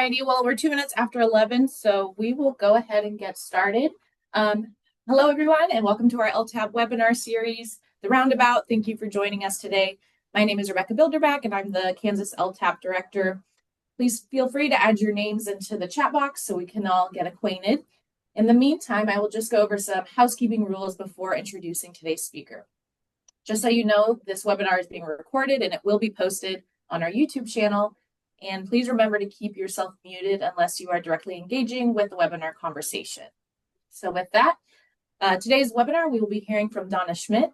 righty, well, we're 2 minutes after 11, so we will go ahead and get started. Hello, everyone, and welcome to our LTAP webinar series, The Roundabout. Thank you for joining us today. My name is Rebecca Bilderback, and I'm the Kansas LTAP Director. Please feel free to add your names into the chat box so we can all get acquainted. In the meantime, I will just go over some housekeeping rules before introducing today's speaker. Just so you know, this webinar is being recorded and it will be posted on our YouTube channel. And please remember to keep yourself muted unless you are directly engaging with the webinar conversation. So with that, today's webinar, we will be hearing from Donna Schmit.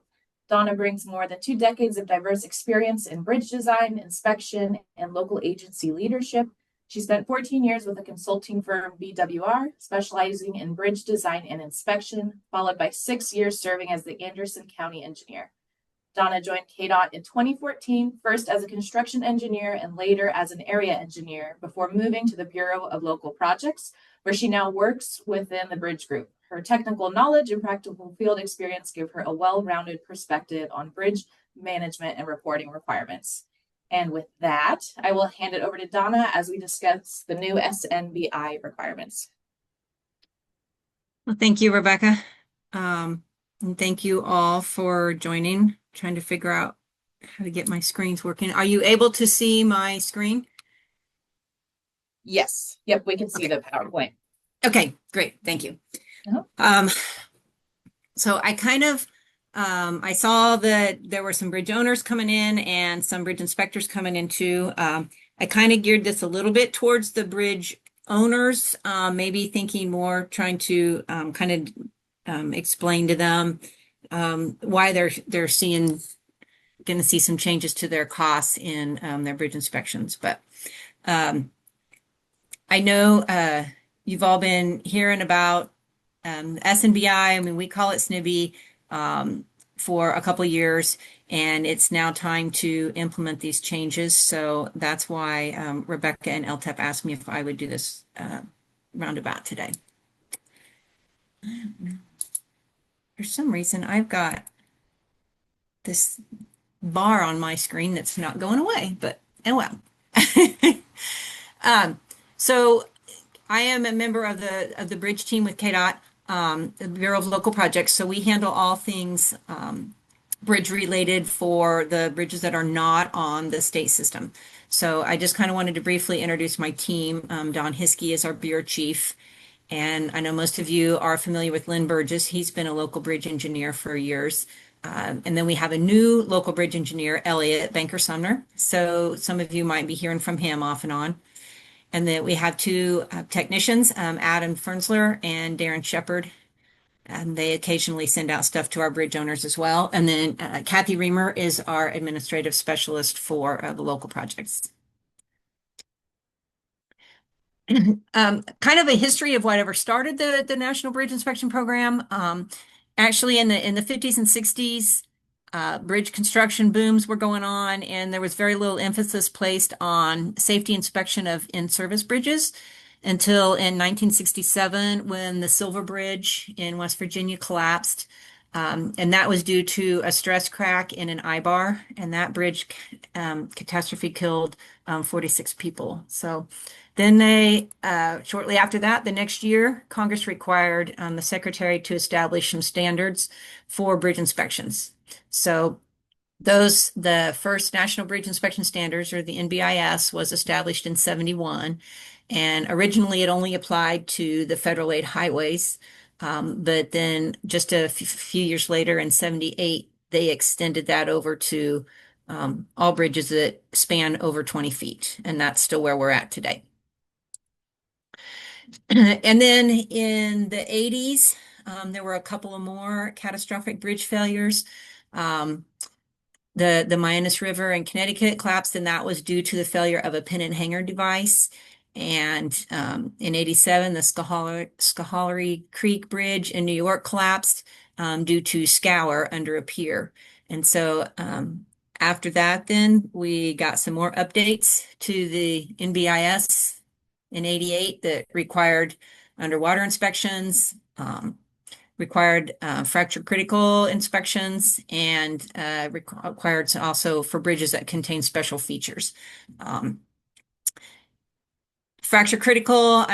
Donna brings more than 2 decades of diverse experience in bridge design, inspection, and local agency leadership. She spent 14 years with the consulting firm BWR, specializing in bridge design and inspection, followed by 6 years serving as the Anderson County engineer. Donna joined KDOT in 2014, first as a construction engineer and later as an area engineer before moving to the Bureau of Local Projects, where she now works within the Bridge Group. Her technical knowledge and practical field experience give her a well-rounded perspective on bridge management and reporting requirements. And with that, I will hand it over to Donna as we discuss the new SNBI requirements. Well, thank you, Rebecca. And thank you all for joining. Trying to figure out how to get my screens working. Are you able to see my screen? Yes. Yep, we can see the PowerPoint. Okay, great. Thank you. So I kind of, I saw that there were some bridge owners coming in and some bridge inspectors coming in too. I kind of geared this a little bit towards the bridge owners, maybe thinking more, trying to kind of explain to them why they're going to see some changes to their costs in their bridge inspections. But I know you've all been hearing about SNBI. I mean, we call it SNBI for a couple of years, and it's now time to implement these changes. So that's why Rebecca and LTAP asked me if I would do this roundabout today. For some reason, I've got this bar on my screen that's not going away, but oh well. So I am a member of the bridge team with KDOT, the Bureau of Local Projects. So we handle all things bridge related for the bridges that are not on the state system. So I just kind of wanted to briefly introduce my team. Don Hiskey is our bureau chief. And I know most of you are familiar with Lynn Burgess. He's been a local bridge engineer for years. And then we have a new local bridge engineer, Elliot Banker-Sumner. So some of you might be hearing from him off and on. And then we have 2 technicians, Adam Fernsler and Darren Shepard. And they occasionally send out stuff to our bridge owners as well. And then Kathy Reamer is our administrative specialist for the local projects. Kind of a history of whatever started the National Bridge Inspection Program. Actually, in the 50s and 60s, bridge construction booms were going on, and there was very little emphasis placed on safety inspection of in-service bridges until in 1967 when the Silver Bridge in West Virginia collapsed. And that was due to a stress crack in an eye-bar, and that bridge catastrophe killed 46 people. So then they, shortly after that, the next year, Congress required the Secretary to establish some standards for bridge inspections. So the first National Bridge Inspection Standards, or the NBIS, was established in 71. And originally it only applied to the federal aid highways. But then just a few years later in 78, they extended that over to all bridges that span over 20 feet. And that's still where we're at today. And then in the 80s, there were a couple of more catastrophic bridge failures. The Mianus River in Connecticut collapsed, and that was due to the failure of a pin and hanger device. And in 87, the Schoharie Creek Bridge in New York collapsed due to scour under a pier. And so after that, then we got some more updates to the NBIS in 88 that required underwater inspections, required fracture critical inspections, and required also for bridges that contain special features. Fracture critical,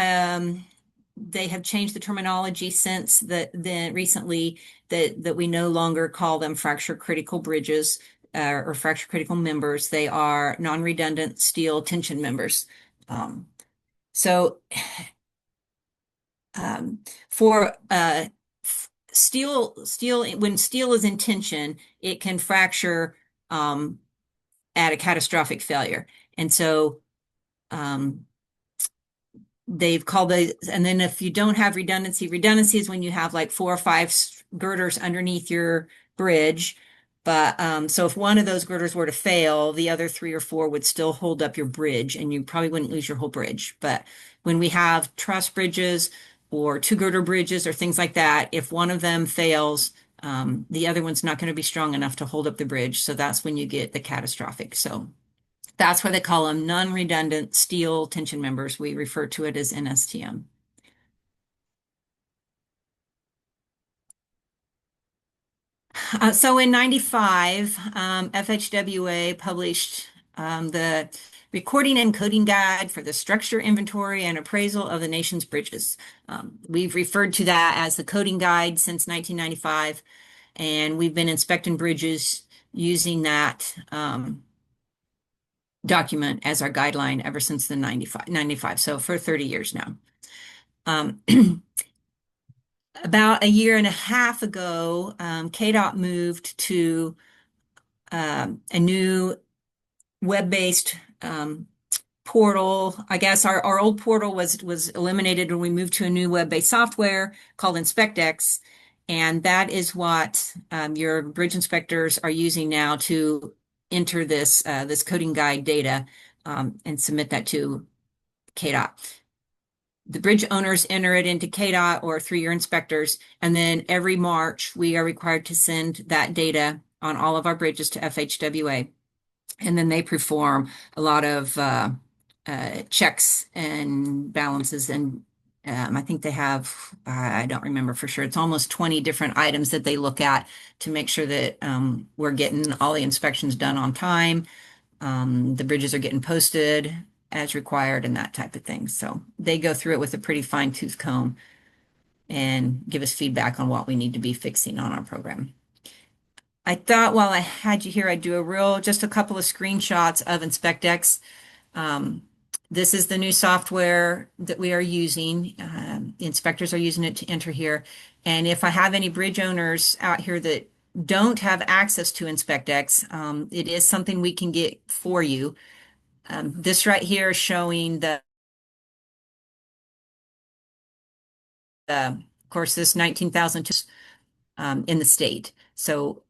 they have changed the terminology since then recently that we no longer call them fracture critical bridges or fracture critical members. They are non-redundant steel tension members. Um, so um, for steel, when steel is in tension, it can fracture at a catastrophic failure. And so um, they've called those, and then if you don't have redundancy is when you have like 4 or 5 girders underneath your bridge. But so if one of those girders were to fail, the other 3 or 4 would still hold up your bridge, and you probably wouldn't lose your whole bridge. But when we have truss bridges or 2 girder bridges or things like that, if one of them fails, the other one's not going to be strong enough to hold up the bridge. So that's when you get the catastrophic. So that's why they call them non-redundant steel tension members. We refer to it as NSTM. So in 95, FHWA published the Recording and Coding Guide for the Structure, Inventory, and Appraisal of the Nation's Bridges. We've referred to that as the Coding Guide since 1995, and we've been inspecting bridges using that document as our guideline ever since the 95, so for 30 years now. Um, About a year and a half ago, KDOT moved to a new web-based portal. I guess our old portal was eliminated when we moved to a new web-based software called InspectX, and that is what your bridge inspectors are using now to enter this coding guide data and submit that to KDOT. The bridge owners enter it into KDOT or through your inspectors, and then every March we are required to send that data on all of our bridges to FHWA, and then they perform a lot of checks and balances, and I think they have, I don't remember for sure, it's almost 20 different items that they look at to make sure that we're getting all the inspections done on time, the bridges are getting posted as required and that type of thing. So they go through it with a pretty fine tooth comb and give us feedback on what we need to be fixing on our program. I thought while I had you here, I'd do just a couple of screenshots of InspectX. This is the new software that we are using. The inspectors are using it to enter here. And if I have any bridge owners out here that don't have access to InspectX, it is something we can get for you. This right here is showing of course, this 19,000 in the state. So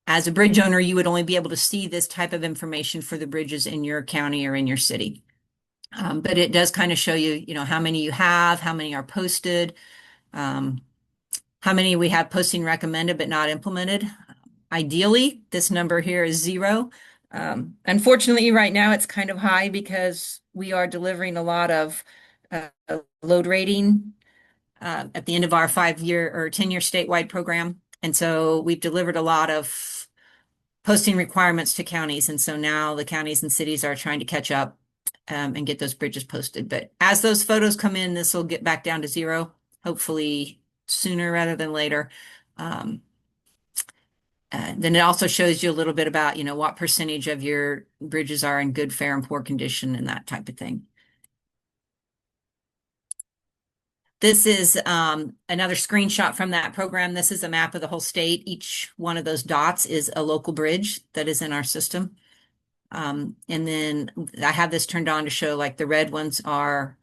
as a bridge owner, you would only be able to see this type of information for the bridges in your county or in your city. But it does kind of show you, how many you have, how many are posted, how many we have posting recommended but not implemented. Ideally, this number here is 0. Unfortunately, right now it's kind of high because we are delivering a lot of load rating at the end of our 5-year or 10-year statewide program. And so we've delivered a lot of posting requirements to counties. And so now the counties and cities are trying to catch up and get those bridges posted. But as those photos come in, this will get back down to 0, hopefully sooner rather than later. Then it also shows you a little bit about, what percentage of your bridges are in good, fair, and poor condition and that type of thing. This is another screenshot from that program. This is a map of the whole state. Each one of those dots is a local bridge that is in our system. And then I have this turned on to show like the red ones are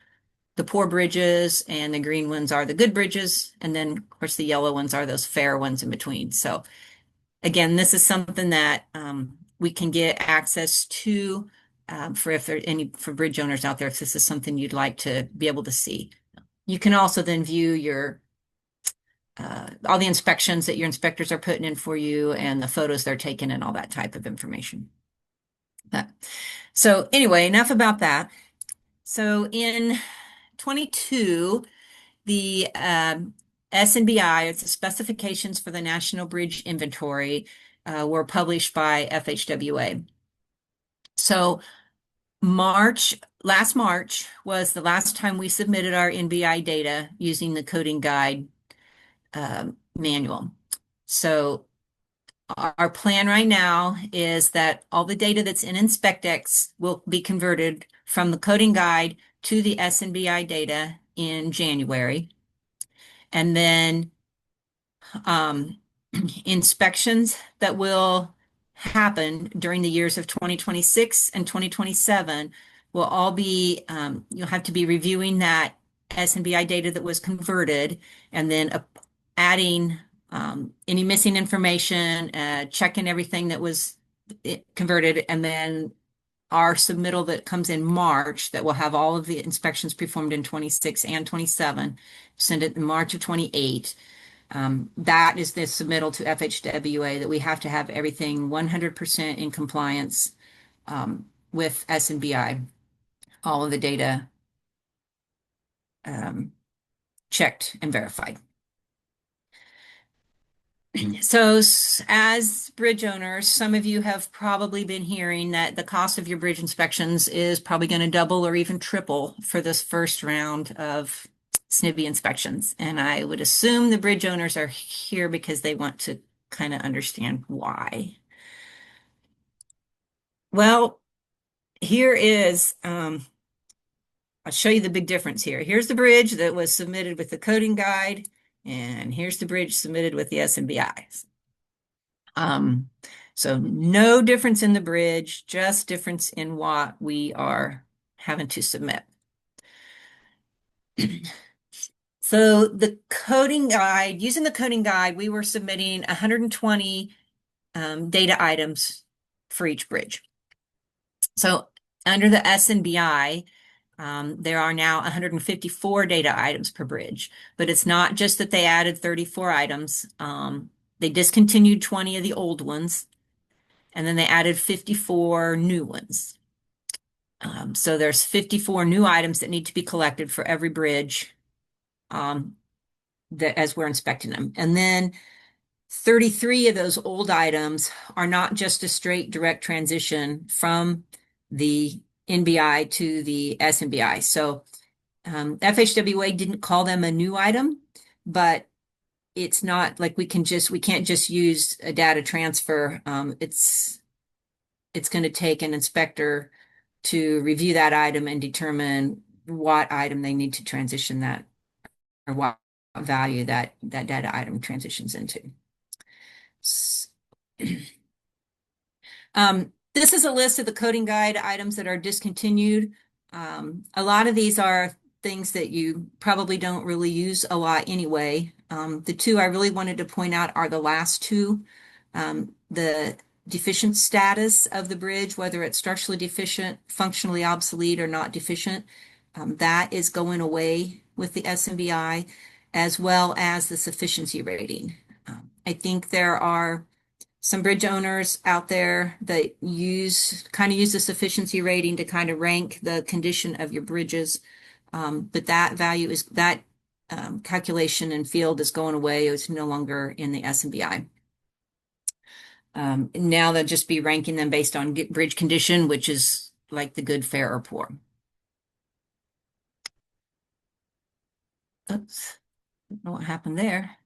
the poor bridges and the green ones are the good bridges. And then of course the yellow ones are those fair ones in between. So again, this is something that we can get access to for bridge owners out there, if this is something you'd like to be able to see. You can also then view your all the inspections that your inspectors are putting in for you and the photos they're taking and all that type of information. So anyway, enough about that. So in 22, the SNBI, it's the specifications for the National Bridge Inventory, were published by FHWA. So Last March was the last time we submitted our NBI data using the coding guide manual. So our plan right now is that all the data that's in InspectX will be converted from the coding guide to the SNBI data in January. And then um, inspections that will happen during the years of 2026 and 2027 will all be, you'll have to be reviewing that SNBI data that was converted and then adding any missing information, checking everything that was converted, and then our submittal that comes in March that will have all of the inspections performed in 26 and 27, send it in March of 28. That is the submittal to FHWA that we have to have everything 100% in compliance with SNBI, all of the data checked and verified. So as bridge owners, some of you have probably been hearing that the cost of your bridge inspections is probably going to double or even triple for this first round of SNBI inspections. And I would assume the bridge owners are here because they want to kind of understand why. Well, here is, I'll show you the big difference here. Here's the bridge that was submitted with the coding guide, and here's the bridge submitted with the SNBI. So no difference in the bridge, just difference in what we are having to submit. So the coding guide, using the coding guide, we were submitting 120 data items for each bridge. So under the SNBI, there are now 154 data items per bridge, but it's not just that they added 34 items. They discontinued 20 of the old ones, and then they added 54 new ones. So there's 54 new items that need to be collected for every bridge as we're inspecting them. And then 33 of those old items are not just a straight direct transition from the NBI to the SNBI. So FHWA didn't call them a new item, but it's not like we can't just use a data transfer. It's going to take an inspector to review that item and determine what item they need to transition that, or what value that data item transitions into. This is a list of the coding guide items that are discontinued. A lot of these are things that you probably don't really use a lot anyway. The two I really wanted to point out are the last two. The deficient status of the bridge, whether it's structurally deficient, functionally obsolete, or not deficient, that is going away with the SNBI, as well as the sufficiency rating. I think there are some bridge owners out there that use the sufficiency rating to kind of rank the condition of your bridges. But that value is that calculation and field is going away. It's no longer in the SNBI. Now they'll just be ranking them based on bridge condition, which is like the good, fair, or poor. Oops, I don't know what happened there.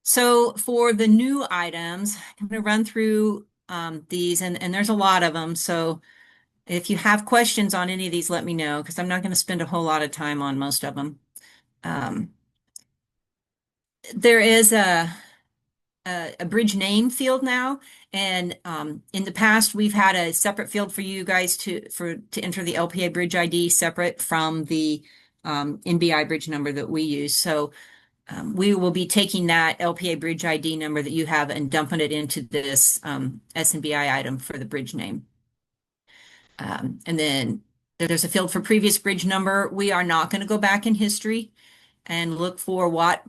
So for the new items, I'm going to run through these, and there's a lot of them. So if you have questions on any of these, let me know, because I'm not going to spend a whole lot of time on most of them. There is a bridge name field now, and in the past we've had a separate field for you guys to enter the LPA bridge ID separate from the NBI bridge number that we use. So we will be taking that LPA bridge ID number that you have and dumping it into this SNBI item for the bridge name. And then there's a field for previous bridge number. We are not going to go back in history and look for what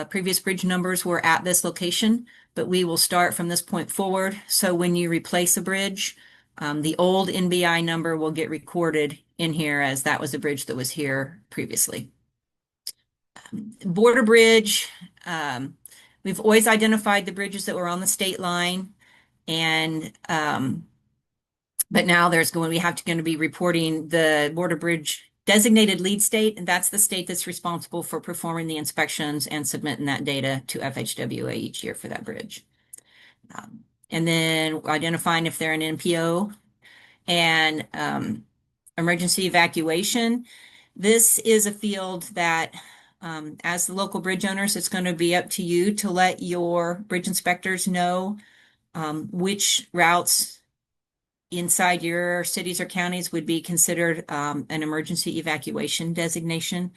previous bridge numbers were at this location, but we will start from this point forward. So when you replace a bridge, the old NBI number will get recorded in here as that was a bridge that was here previously. Border bridge, we've always identified the bridges that were on the state line, and But now we have to going to be reporting the Board of Bridge designated lead state, and that's the state that's responsible for performing the inspections and submitting that data to FHWA each year for that bridge. And then identifying if they're an NPO and emergency evacuation. This is a field that, as the local bridge owners, it's going to be up to you to let your bridge inspectors know which routes inside your cities or counties would be considered an emergency evacuation designation.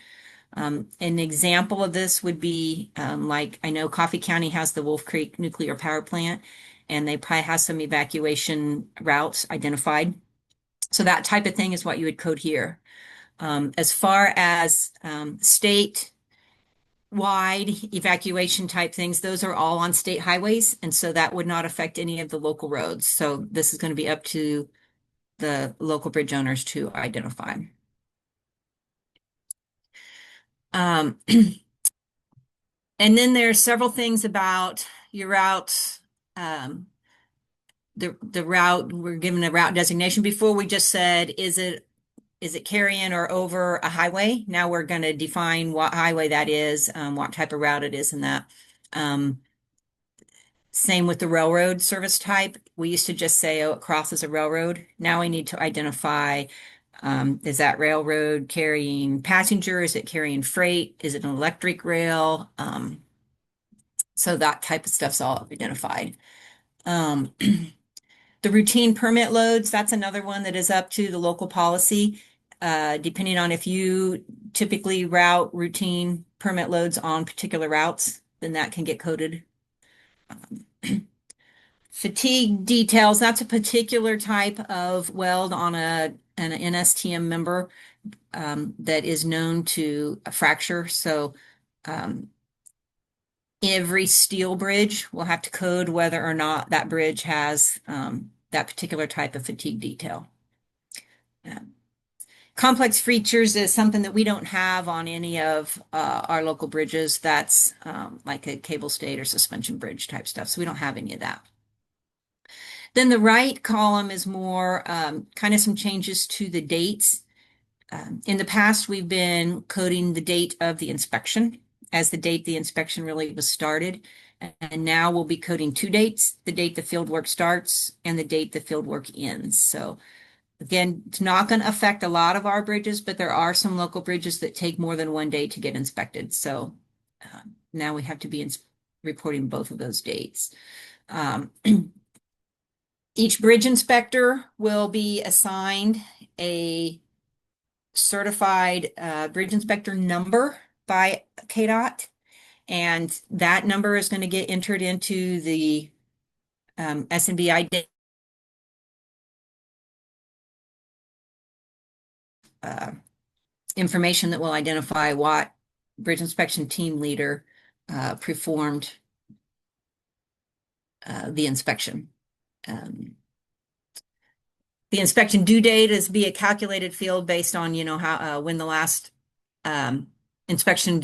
An example of this would be like I know Coffee County has the Wolf Creek nuclear power plant, and they probably have some evacuation routes identified. So that type of thing is what you would code here. As far as state wide evacuation type things, those are all on state highways, and so that would not affect any of the local roads. So this is going to be up to the local bridge owners to identify. Um, and then there's several things about your routes. The route, we're given a route designation. Before we just said, is it carrying or over a highway? Now we're going to define what highway that is, what type of route it is in that. Same with the railroad service type. We used to just say, oh, it crosses a railroad. Now we need to identify, is that railroad carrying passenger? Is it carrying freight? Is it an electric rail? So that type of stuff's all identified. The routine permit loads, that's another one that is up to the local policy. Depending on if you typically route routine permit loads on particular routes, then that can get coded. Fatigue details, that's a particular type of weld on an NSTM member that is known to a fracture. So every steel bridge will have to code whether or not that bridge has that particular type of fatigue detail. Complex features is something that we don't have on any of our local bridges. That's like a cable stayed or suspension bridge type stuff. So we don't have any of that. Then the right column is more kind of some changes to the dates. In the past, we've been coding the date of the inspection as the date the inspection really was started. And now we'll be coding two dates, the date the field work starts and the date the field work ends. So again, it's not going to affect a lot of our bridges, but there are some local bridges that take more than one day to get inspected. So now we have to be reporting both of those dates. Each bridge inspector will be assigned a certified bridge inspector number by KDOT, and that number is going to get entered into the SNBI information that will identify what bridge inspection team leader performed the inspection. The inspection due date is be a calculated field based on, how when the last inspection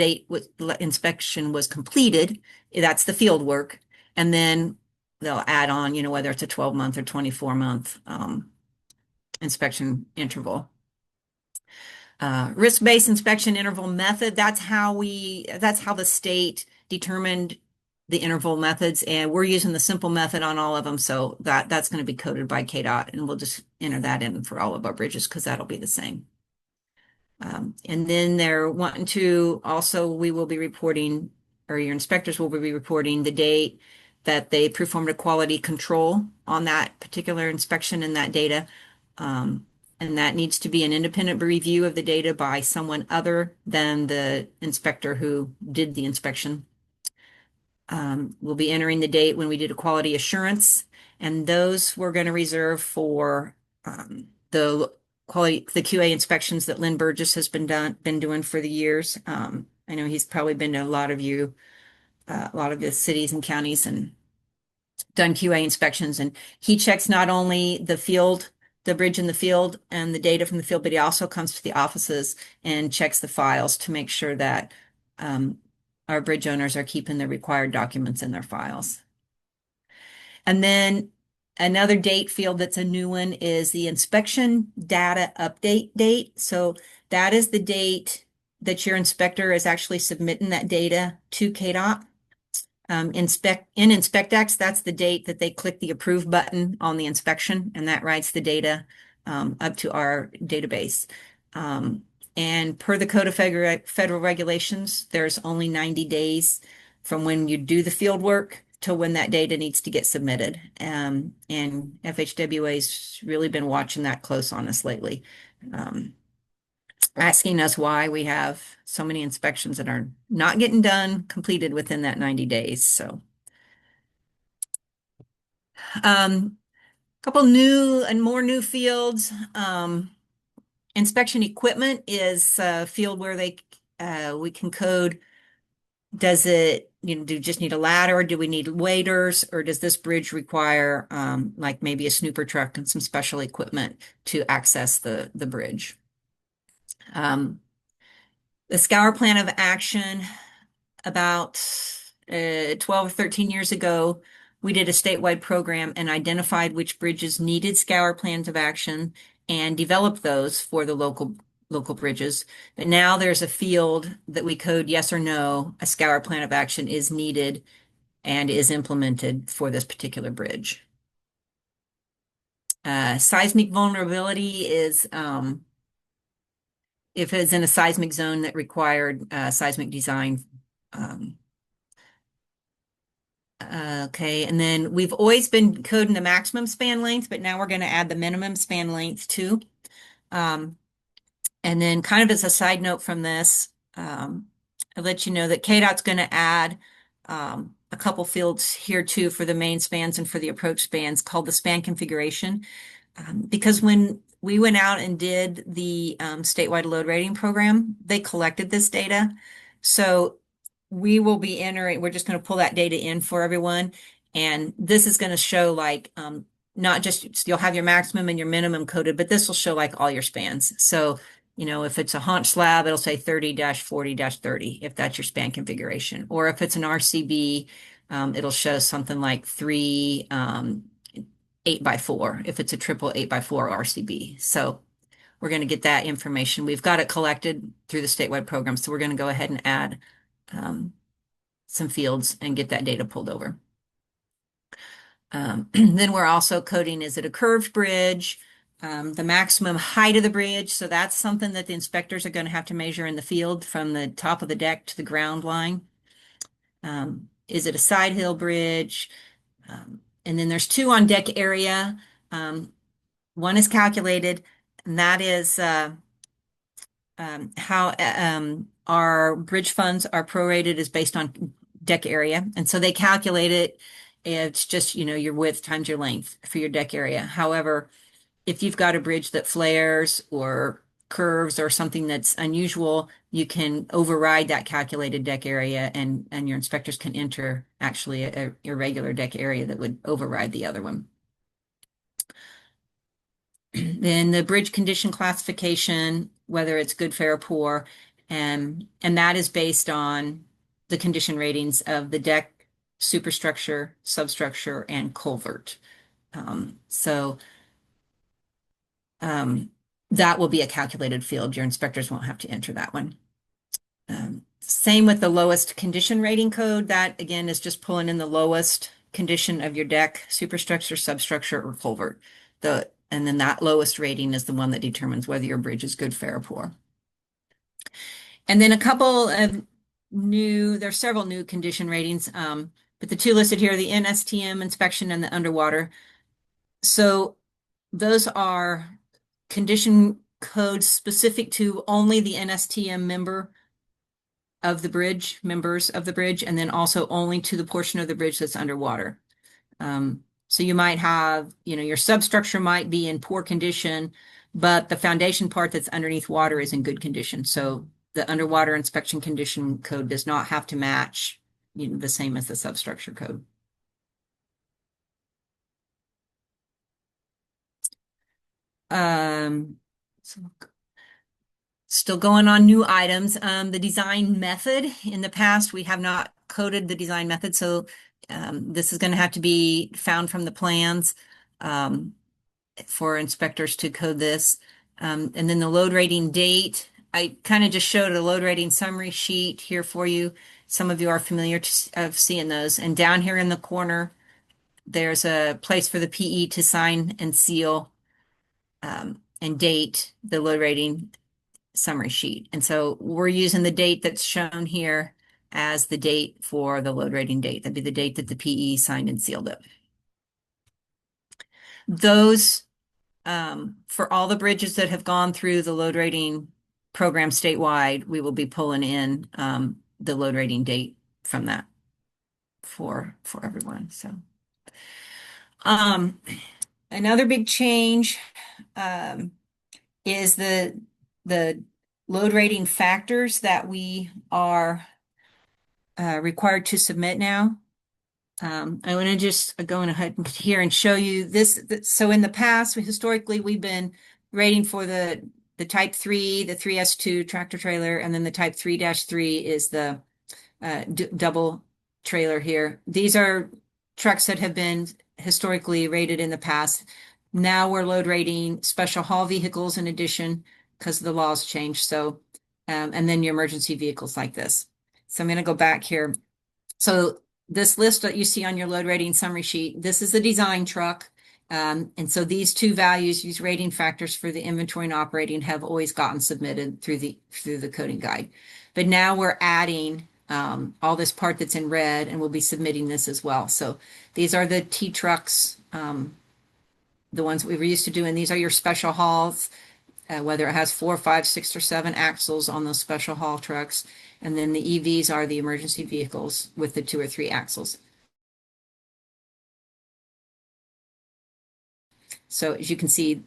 was completed. That's the field work, and then they'll add on, whether it's a 12-month or 24-month inspection interval. Risk-based inspection interval method. That's how the state determined the interval methods, and we're using the simple method on all of them. So that's going to be coded by KDOT, and we'll just enter that in for all of our bridges because that'll be the same. And then they're wanting to also, we will be reporting, or your inspectors will be reporting the date that they performed a quality control on that particular inspection and that data. And that needs to be an independent review of the data by someone other than the inspector who did the inspection. We'll be entering the date when we did a quality assurance, and those we're going to reserve for the QA inspections that Lynn Burgess has been doing for the years. I know he's probably been to a lot of the cities and counties and done QA inspections, and he checks not only the bridge in the field and the data from the field, but he also comes to the offices and checks the files to make sure that our bridge owners are keeping the required documents in their files. And then Another date field that's a new one is the inspection data update date. So that is the date that your inspector is actually submitting that data to KDOT. In InspectX, that's the date that they click the approve button on the inspection, and that writes the data up to our database. And per the Code of Federal Regulations, there's only 90 days from when you do the field work to when that data needs to get submitted. And FHWA's really been watching that close on us lately, asking us why we have so many inspections that are not getting done, completed within that 90 days. So, couple new and more new fields. Inspection equipment is a field where we can code. Does it, do you just need a ladder, or do we need waders, or does this bridge require like maybe a snooper truck and some special equipment to access the bridge? The Scour Plan of Action, about 12 or 13 years ago, we did a statewide program and identified which bridges needed scour plans of action and developed those for the local bridges. But now there's a field that we code yes or no, a scour plan of action is needed and is implemented for this particular bridge. Seismic vulnerability is if it's in a seismic zone that required seismic design. Okay, and then we've always been coding the maximum span length, but now we're going to add the minimum span length too. And then kind of as a side note from this, I'll let you know that KDOT's going to add a couple fields here too for the main spans and for the approach spans called the span configuration. Because when we went out and did the statewide load rating program, they collected this data. So we will be entering, we're just going to pull that data in for everyone. And this is going to show like, not just, you'll have your maximum and your minimum coded, but this will show like all your spans. So, if it's a haunch slab, it'll say 30-40-30, if that's your span configuration. Or if it's an RCB, it'll show something like 3, 8x4, if it's a triple 8x4 RCB. So we're going to get that information. We've got it collected through the statewide program. So we're going to go ahead and add some fields and get that data pulled over. Then we're also coding, is it a curved bridge? The maximum height of the bridge. So that's something that the inspectors are going to have to measure in the field from the top of the deck to the ground line. Is it a side hill bridge? And then there's 2 on deck area. One is calculated, and that is how our bridge funds are prorated is based on deck area. And so they calculate it. It's just, your width times your length for your deck area. However, if you've got a bridge that flares or curves or something that's unusual, you can override that calculated deck area, and your inspectors can enter actually a irregular deck area that would override the other one. Then the bridge condition classification, whether it's good, fair, or poor, and that is based on the condition ratings of the deck, superstructure, substructure, and culvert. That will be a calculated field. Your inspectors won't have to enter that one. Same with the lowest condition rating code. That again is just pulling in the lowest condition of your deck, superstructure, substructure, or culvert. And then that lowest rating is the one that determines whether your bridge is good, fair, or poor. And then a couple of there's several new condition ratings, but the 2 listed here, the NSTM inspection and the underwater. So those are condition codes specific to only the NSTM members of the bridge, and then also only to the portion of the bridge that's underwater. So you might have, your substructure might be in poor condition, but the foundation part that's underneath water is in good condition. So the underwater inspection condition code does not have to match, the same as the substructure code. Still going on new items. The design method, in the past, we have not coded the design method. So this is going to have to be found from the plans. um, for inspectors to code this. And then the load rating date, I kind of just showed a load rating summary sheet here for you. Some of you are familiar of seeing those. And down here in the corner, there's a place for the PE to sign and seal and date the load rating summary sheet. And so we're using the date that's shown here as the date for the load rating date. That'd be the date that the PE signed and sealed it. Those, for all the bridges that have gone through the load rating program statewide, we will be pulling in the load rating date from that for everyone. So another big change is the load rating factors that we are required to submit now. I want to just go ahead here and show you this. So in the past, historically, we've been rating for the type 3, the 3S2 tractor trailer, and then the type 3-3 is the double trailer here. These are trucks that have been historically rated in the past. Now we're load rating special haul vehicles in addition because the laws changed. So, and then your emergency vehicles like this. So I'm going to go back here. So this list that you see on your load rating summary sheet, this is the design truck. And so these two values, these rating factors for the inventory and operating have always gotten submitted through the coding guide. But now we're adding all this part that's in red, and we'll be submitting this as well. So these are the T trucks, the ones we were used to doing. These are your special hauls, whether it has 4, 5, 6, or 7 axles on those special haul trucks. And then the EVs are the emergency vehicles with the 2 or 3 axles. So as you can see,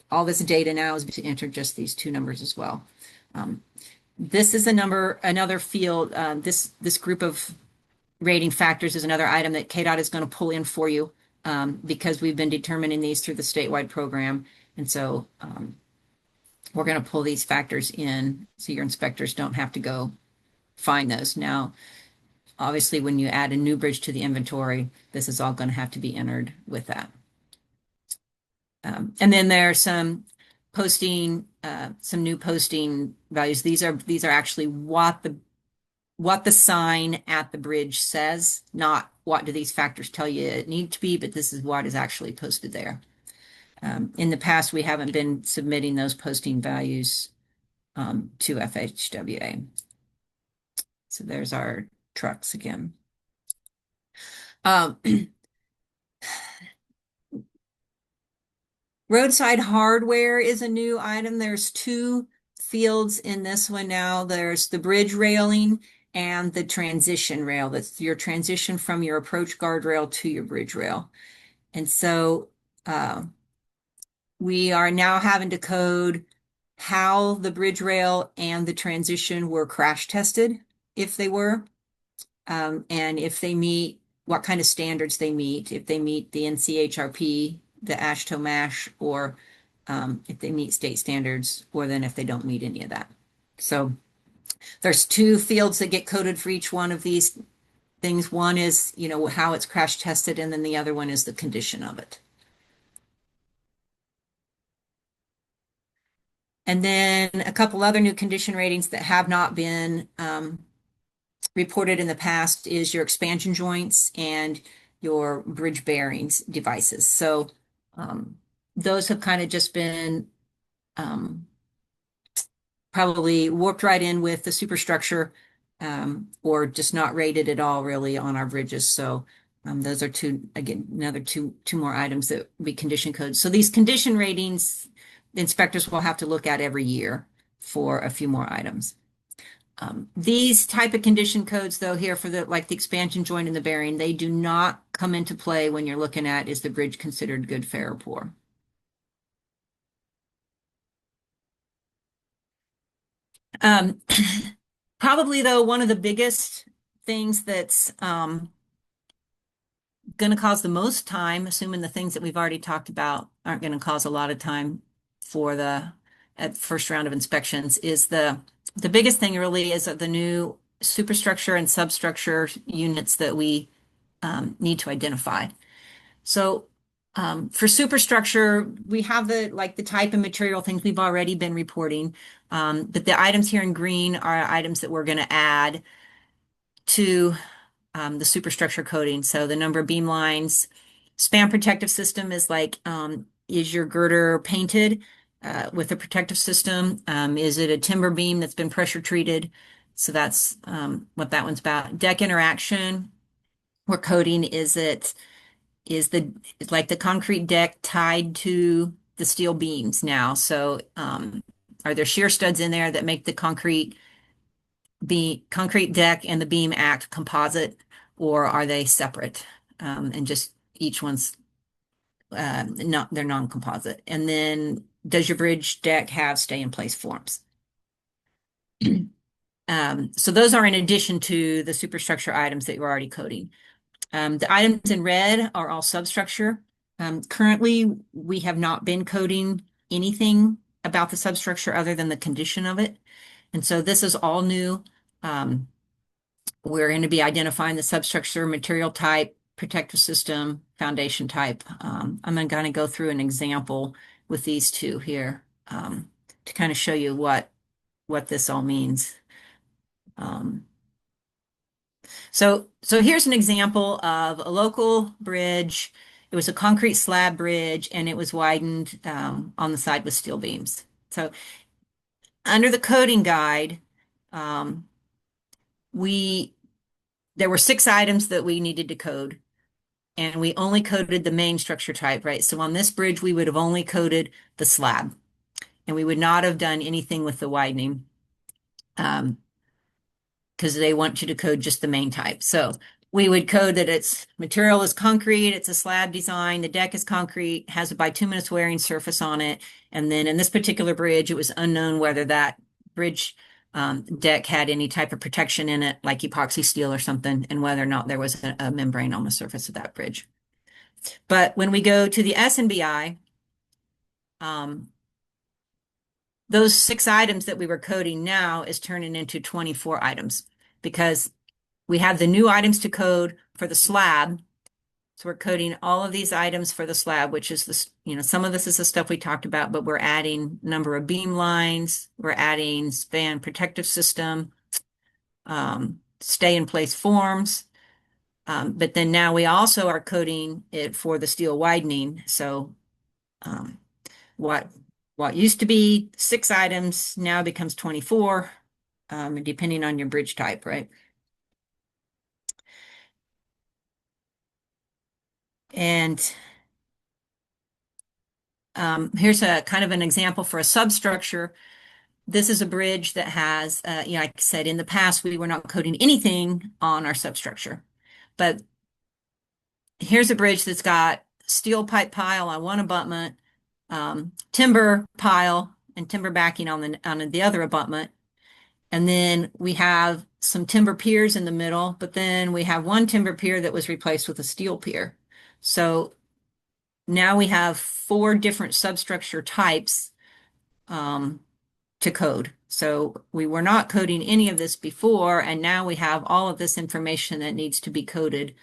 all this data now is to enter just these 2 numbers as well. This is another field. This group of rating factors is another item that KDOT is going to pull in for you because we've been determining these through the statewide program. And so we're going to pull these factors in so your inspectors don't have to go find those. Now, obviously, when you add a new bridge to the inventory, this is all going to have to be entered with that. And then there are some new posting values. These are actually what the sign at the bridge says, not what do these factors tell you it need to be, but this is what is actually posted there. In the past, we haven't been submitting those posting values to FHWA. So there's our trucks again. Roadside hardware is a new item. There's 2 fields in this one now. There's the bridge railing and the transition rail. That's your transition from your approach guardrail to your bridge rail. And so we are now having to code how the bridge rail and the transition were crash tested, if they were, and if they meet, what kind of standards they meet, if they meet the NCHRP, the AASHTO MASH, or if they meet state standards, or then if they don't meet any of that. So there's 2 fields that get coded for each one of these things. One is, how it's crash tested, and then the other one is the condition of it. And then a couple other new condition ratings that have not been reported in the past is your expansion joints and your bridge bearings devices. So those have kind of just been probably warped right in with the superstructure or just not rated at all really on our bridges. So those are another two more items that we condition code. So these condition ratings, the inspectors will have to look at every year for a few more items. These type of condition codes, though, here for the expansion joint and the bearing, they do not come into play when you're looking at, is the bridge considered good, fair, or poor? Probably, though, one of the biggest things that's going to cause the most time, assuming the things that we've already talked about aren't going to cause a lot of time for the first round of inspections, is the biggest thing really is the new superstructure and substructure units that we need to identify. So For superstructure, we have the type and material things we've already been reporting. But the items here in green are items that we're going to add to the superstructure coding. So the number of beam lines, span protective system is is your girder painted with a protective system? Is it a timber beam that's been pressure treated? So that's what that one's about. Deck interaction, we're coding, is the concrete deck tied to the steel beams now? So are there shear studs in there that make the concrete deck and the beam act composite, or are they separate? And just each one's not they're non-composite. And then does your bridge deck have stay in place forms? So those are in addition to the superstructure items that you're already coding. The items in red are all substructure. Currently, we have not been coding anything about the substructure other than the condition of it. And so this is all new. We're going to be identifying the substructure, material type, protective system, foundation type. I'm going to go through an example with these two here to kind of show you what this all means. So here's an example of a local bridge. It was a concrete slab bridge, and it was widened on the side with steel beams. So under the coding guide, there were 6 items that we needed to code, and we only coded the main structure type, right? So on this bridge, we would have only coded the slab, and we would not have done anything with the widening because they want you to code just the main type. So we would code that its material is concrete, it's a slab design, the deck is concrete, has a bituminous wearing surface on it. And then in this particular bridge, it was unknown whether that bridge deck had any type of protection in it, like epoxy steel or something, and whether or not there was a membrane on the surface of that bridge. But when we go to the SNBI, those 6 items that we were coding now is turning into 24 items because we have the new items to code for the slab. So we're coding all of these items for the slab, which is this, some of this is the stuff we talked about, but we're adding number of beam lines, we're adding span protective system, stay in place forms. But then now we also are coding it for the steel widening. So what used to be 6 items now becomes 24, depending on your bridge type, right? And here's a kind of an example for a substructure. This is a bridge that has, like I said, in the past, we were not coding anything on our substructure. But here's a bridge that's got steel pipe pile on one abutment, timber pile and timber backing on the other abutment. And then we have some timber piers in the middle, but then we have one timber pier that was replaced with a steel pier. So now we have 4 different substructure types to code. So we were not coding any of this before, and now we have all of this information that needs to be coded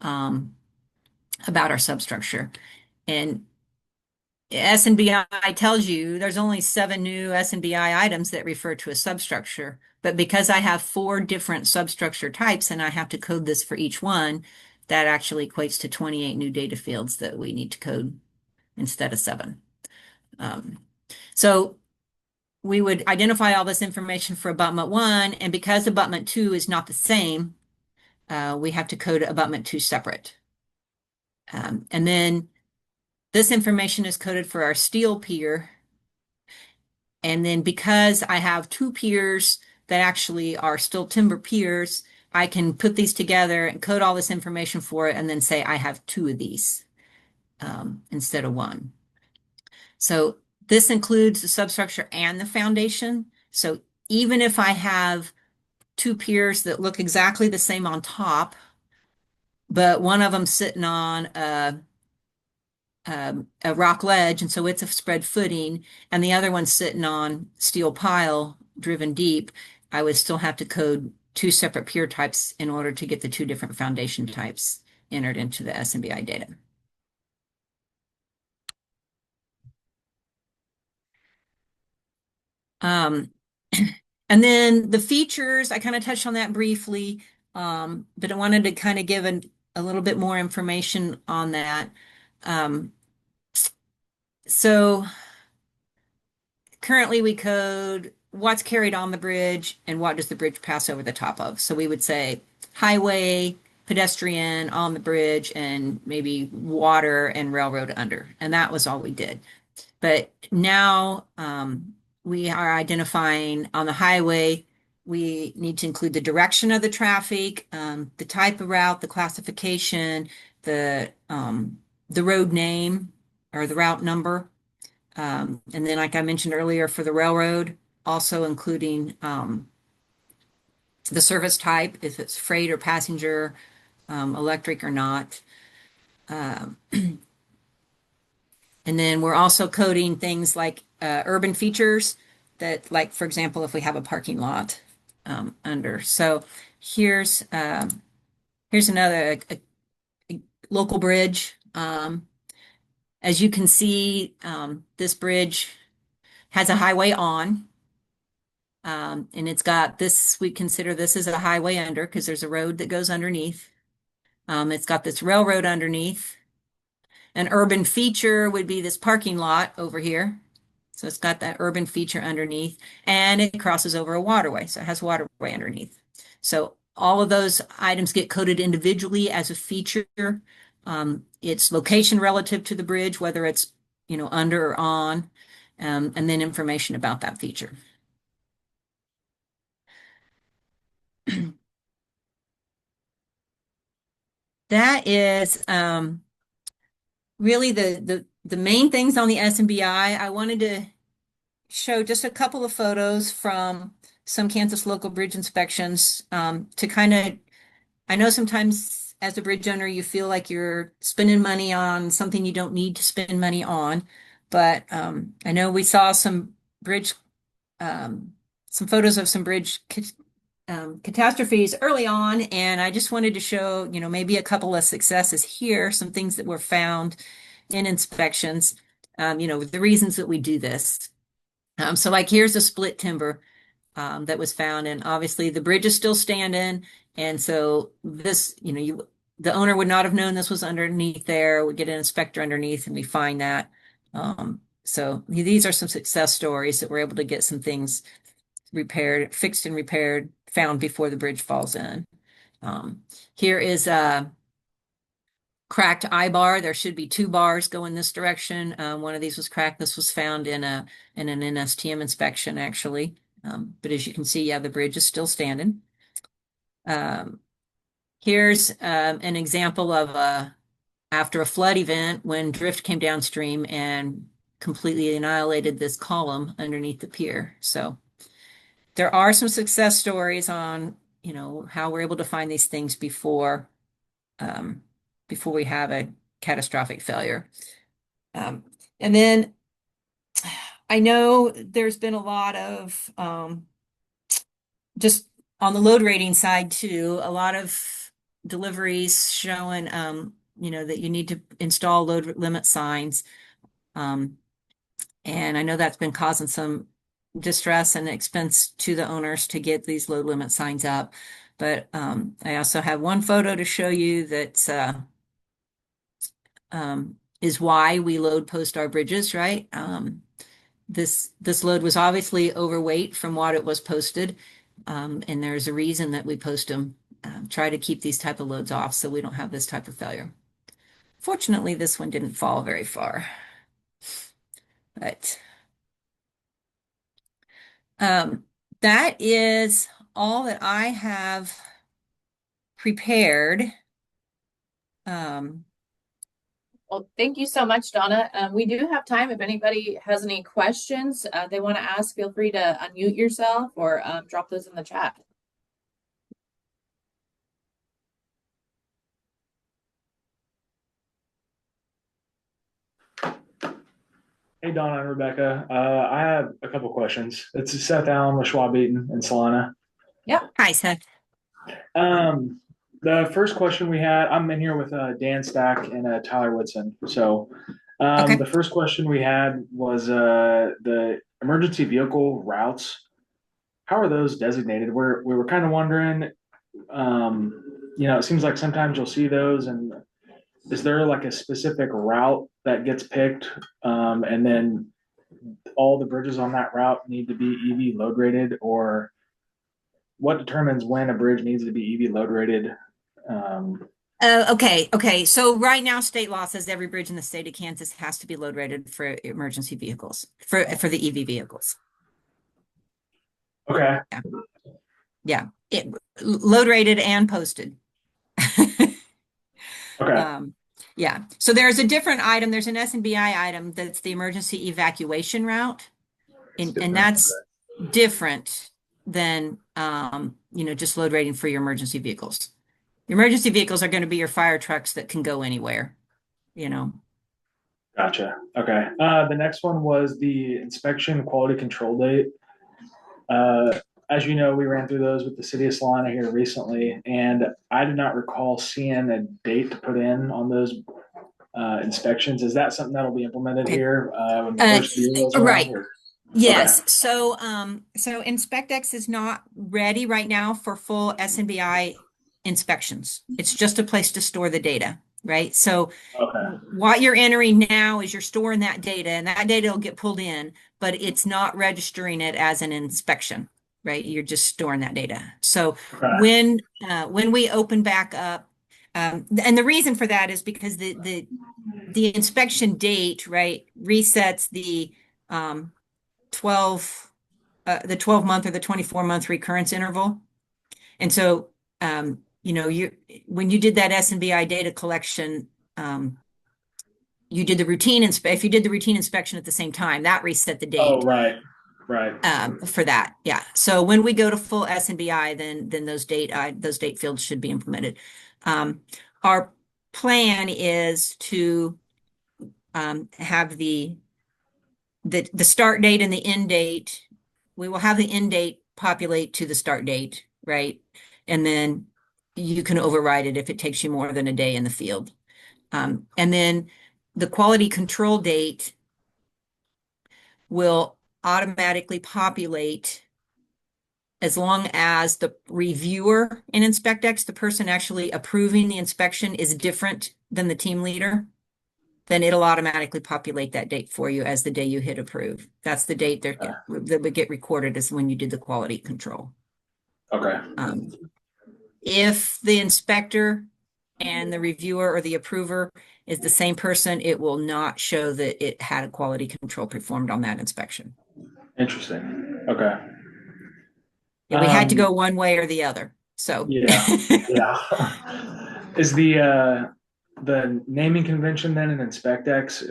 about our substructure. And SNBI tells you there's only 7 new SNBI items that refer to a substructure. But because I have 4 different substructure types and I have to code this for each one, that actually equates to 28 new data fields that we need to code instead of 7. So we would identify all this information for abutment 1, and because abutment 2 is not the same, we have to code abutment 2 separate. And then this information is coded for our steel pier. And then because I have 2 piers that actually are still timber piers, I can put these together and code all this information for it and then say I have 2 of these instead of 1. So this includes the substructure and the foundation. So even if I have 2 piers that look exactly the same on top, but one of them sitting on a rock ledge, and so it's a spread footing, and the other one's sitting on steel pile driven deep, I would still have to code 2 separate pier types in order to get the 2 different foundation types entered into the SNBI data. Um, and then the features, I kind of touched on that briefly, but I wanted to kind of give a little bit more information on that. Um, so currently we code what's carried on the bridge and what does the bridge pass over the top of. So we would say highway, pedestrian on the bridge, and maybe water and railroad under. And that was all we did. But now we are identifying on the highway, we need to include the direction of the traffic, the type of route, the classification, the road name or the route number. And then, like I mentioned earlier, for the railroad, also including the service type, if it's freight or passenger, electric or not. Um, And then we're also coding things like urban features that, like, for example, if we have a parking lot under. So here's here's another a local bridge. As you can see, this bridge has a highway on, and it's got this, we consider this as a highway under because there's a road that goes underneath. It's got this railroad underneath. An urban feature would be this parking lot over here. So it's got that urban feature underneath, and it crosses over a waterway. So it has waterway underneath. So all of those items get coded individually as a feature. Its location relative to the bridge, whether it's, under or on, and then information about that feature. That is really the main things on the SNBI. I wanted to show just a couple of photos from some Kansas local bridge inspections to kind of, I know sometimes as a bridge owner, you feel like you're spending money on something you don't need to spend money on. But I know we saw bridge, some photos of some bridge catastrophes early on, and I just wanted to show, maybe a couple of successes here, some things that were found in inspections, the reasons that we do this. So like here's a split timber that was found, and obviously the bridge is still standing. And so this, the owner would not have known this was underneath there. We get an inspector underneath and we find that. So these are some success stories that we're able to get some things repaired, fixed and repaired, found before the bridge falls in. Here is a cracked eye bar. There should be two bars going this direction. One of these was cracked. This was found in an NSTM inspection, actually. But as you can see, yeah, the bridge is still standing. Here's an example of after a flood event when drift came downstream and completely annihilated this column underneath the pier. So there are some success stories on, how we're able to find these things before we have a catastrophic failure. And then I know there's been a lot of just on the load rating side too, a lot of deliveries showing, that you need to install load limit signs. And I know that's been causing some distress and expense to the owners to get these load limit signs up. But I also have one photo to show you that is why we load post our bridges, right? This load was obviously overweight from what it was posted, and there's a reason that we post them. Try to keep these type of loads off so we don't have this type of failure. Fortunately, this one didn't fall very far, but that is all that I have prepared. Well, thank you so much, Donna. We do have time. If anybody has any questions they want to ask, feel free to unmute yourself or drop those in the chat. Hey, Donna and Rebecca. I have a couple questions. It's Seth Allen with Schwab Eaton in Salina. Yep. Hi, Seth. The first question we had, I'm in here with Dan Stack and Tyler Woodson. So Okay. the first question we had was emergency vehicle routes, how are those designated? We were kind of wondering, it seems like sometimes you'll see those, and is there like a specific route that gets picked? And then all the bridges on that route need to be EV load rated, or what determines when a bridge needs to be EV load rated? Um, Okay. So right now, state law says every bridge in the state of Kansas has to be load rated for emergency vehicles, for the EV vehicles. okay, Yeah. Yeah. Load rated and posted. okay, Yeah. So there's a different item. There's an SNBI item that's the emergency evacuation route. And that's different than, just load rating for your emergency vehicles. Your emergency vehicles are going to be your fire trucks that can go anywhere, you know. gotcha. Okay. The next one was the inspection quality control date. As you know, we ran through those with the city of Salina here recently, and I did not recall seeing a date to put in on those inspections. Is that something that'll be implemented Okay. here when the first year rolls around? Right. Or? Yes. So InspectX is not ready right now for full SNBI inspections. It's just a place to store the data, right? So Okay. what you're entering now is you're storing that data, and that data will get pulled in, but it's not registering it as an inspection, right? You're just storing that data. So Okay. when we open back up, and the reason for that is because the inspection date, right, resets um, 12 the 12-month or the 24-month recurrence interval. And so, when you did that SNBI data collection, you did the routine if you did the routine inspection at the same time, that reset the Oh, date right. Right. for that. Yeah. So when we go to full SNBI, then those date fields should be implemented. Our plan is to have the start date and the end date. We will have the end date populate to the start date, right? And then you can override it if it takes you more than a day in the field. And then the quality control date will automatically populate as long as the reviewer in InspectX, the person actually approving the inspection, is different than the team leader. Then it'll automatically populate that date for you as the day you hit approve. That's the date that would get recorded as when you did the quality control. Okay. If the inspector and the reviewer or the approver is the same person, it will not show that it had a quality control performed on that inspection. Interesting. Okay. Yeah, we had to go one way or the other. So yeah. Is the naming convention then in InspectX?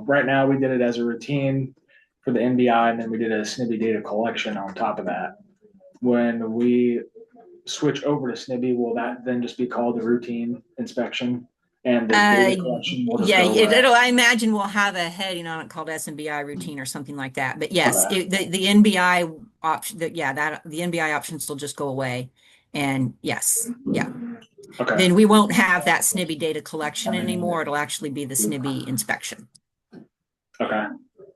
Right now we did it as a routine for the NBI, and then we did a SNBI data collection on top of that. When we switch over to SNBI, will that then just be called the routine inspection? And the data collection will just go away? I imagine we'll have a heading on it called SNBI routine or something like that. But yes, the NBI option, the NBI options will just go away. And yes, yeah. Okay. Then we won't have that SNBI data collection anymore. It'll actually be the SNBI inspection. Okay.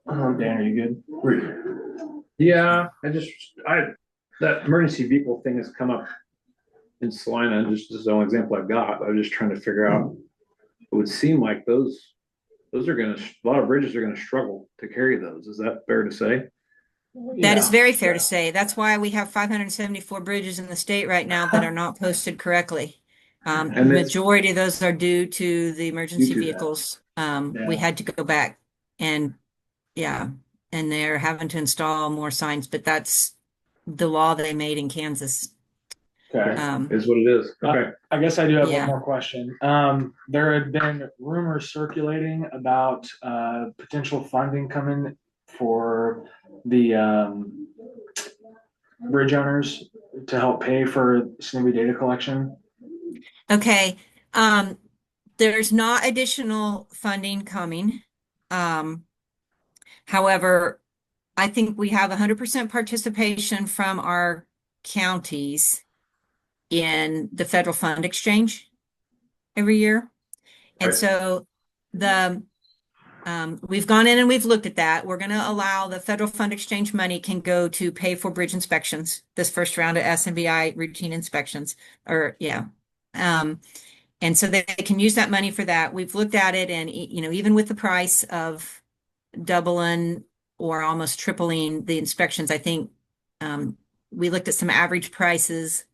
Dan, are you good? Yeah, that emergency vehicle thing has come up in Salina, just as the only example I've got. I was just trying to figure out. It would seem like those are a lot of bridges are gonna struggle to carry those. Is that fair to say? That is very fair to say. That's why we have 574 bridges in the state right now that are not posted correctly. The majority of those are due to the emergency vehicles. We had to go back and they're having to install more signs, but that's the law they made in Kansas. Okay. Is what it is. Okay. I guess I do have one more question. There had been rumors circulating about potential funding coming for the bridge owners to help pay for SNBI data collection. Okay. There's not additional funding coming. However, I think we have 100% participation from our counties in the federal fund exchange every year. And so We've gone in and we've looked at that. We're going to allow the federal fund exchange money can go to pay for bridge inspections, this first round of SNBI routine inspections, or yeah. And so they can use that money for that. We've looked at it and, even with the price of doubling or almost tripling the inspections, I think, we looked at some average prices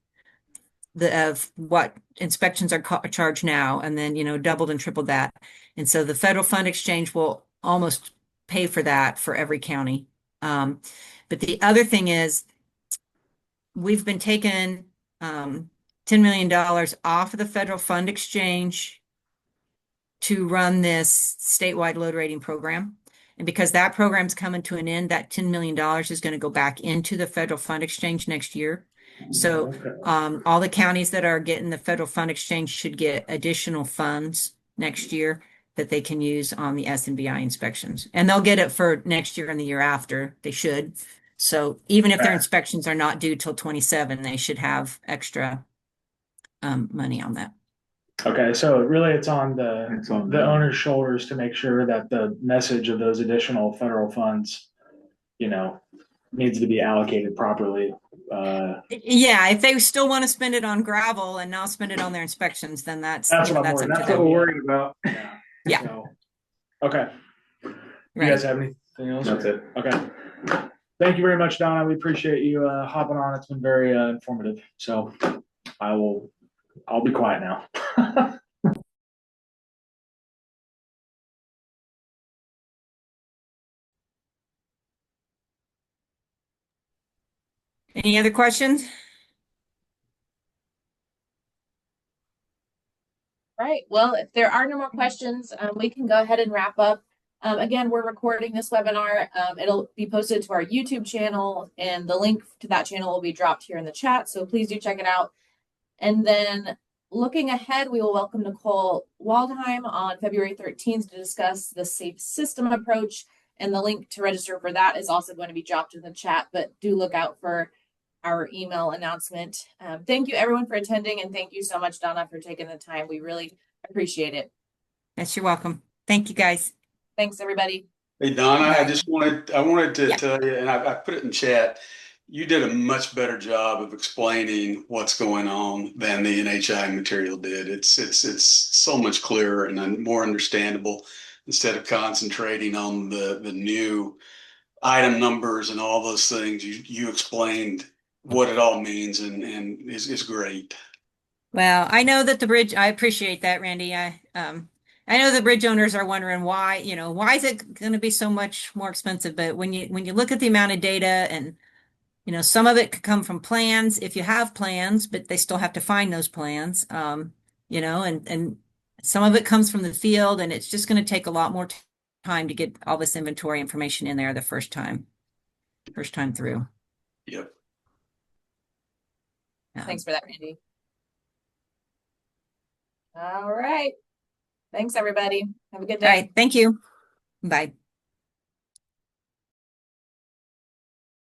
of what inspections are charged now, and then, doubled and tripled that. And so the federal fund exchange will almost pay for that for every county. But the other thing is we've been taking $10 million off of the federal fund exchange to run this statewide load rating program. And because that program's coming to an end, that $10 million is going to go back into the federal fund exchange next year. So all the counties that are getting the federal fund exchange should get additional funds next year that they can use on the SNBI inspections. And they'll get it for next year and the year after. They should. So even if their inspections are not due till 27, they should have extra money on that. Okay, so really it's on the owner's shoulders to make sure that the message of those additional federal funds, needs to be allocated properly. Yeah, if they still want to spend it on gravel and not spend it on their inspections, then that's what I'm that's worried. up to That's them. what we're worried about. Yeah. So, okay. You Right. guys have anything else? That's it. Okay. Thank you very much, Donna. We appreciate you hopping on. It's been very informative. So I'll be quiet now. Any other questions? Right. Well, if there are no more questions, we can go ahead and wrap up. Again, we're recording this webinar. It'll be posted to our YouTube channel, and the link to that channel will be dropped here in the chat. So please do check it out. And then looking ahead, we will welcome Nicole Waldheim on February 13th to discuss the safe system approach. And the link to register for that is also going to be dropped in the chat, but do look out for our email announcement. Thank you everyone for attending, and thank you so much, Donna, for taking the time. We really appreciate it. Yes, you're welcome. Thank you, guys. Thanks, everybody. Hey, Donna, I Bye. wanted to Yeah. tell you, and I put it in chat, you did a much better job of explaining what's going on than the NHI material did. It's so much clearer and more understandable instead of concentrating on the new item numbers and all those things. You explained what it all means and is great. Well, I know that the bridge, I appreciate that, Randy. I know the bridge owners are wondering why, why is it going to be so much more expensive? But when you look at the amount of data and, some of it could come from plans if you have plans, but they still have to find those plans. And some of it comes from the field, and it's just going to take a lot more time to get all this inventory information in there the first time through. Yep. Thanks for that, Randy. All right. Thanks, everybody. Have a good day. All right. Thank you. Bye.